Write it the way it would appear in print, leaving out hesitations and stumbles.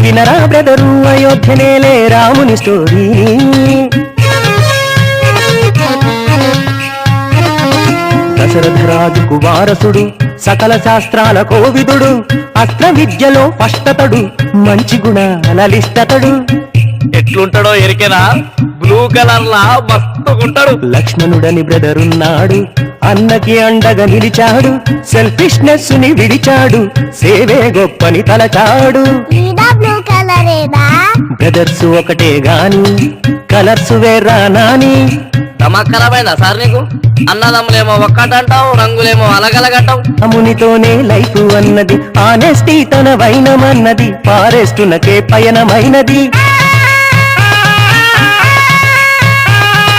వినరా బ్రదరు అయోధ్యనేలే రాముని స్టోరీ. దశరథరాజుకు వారసుడు, సకల శాస్త్రాల కోవిదుడు, అస్త్ర విద్యలో పష్టతడు, మంచి గుణాల లిష్టతడు. ఎట్లుంటాడో ఎరికేనా? బ్లూ కలర్ లా మస్తుకుంటాడు. లక్ష్మణుడని బ్రదరున్నాడు, అన్నకి అండగా నిలిచాడు, సెల్ఫిష్నెస్ ని విడిచాడు, సేవే గొప్పని తలచాడు. బ్రదర్స్ ఒకటే గాని కలర్స్ వేరా నాని. నమ్మకరమైందా సార్ నీకు? అన్నదమ్ములేమో ఒక్కటంటావు, రంగులేమో అలగలగంటావు. అమునితోనే లైఫ్ అన్నది, ఆనెస్టీ తన వైనమన్నది, ఫారెస్ట్ నకే పయనమైనది.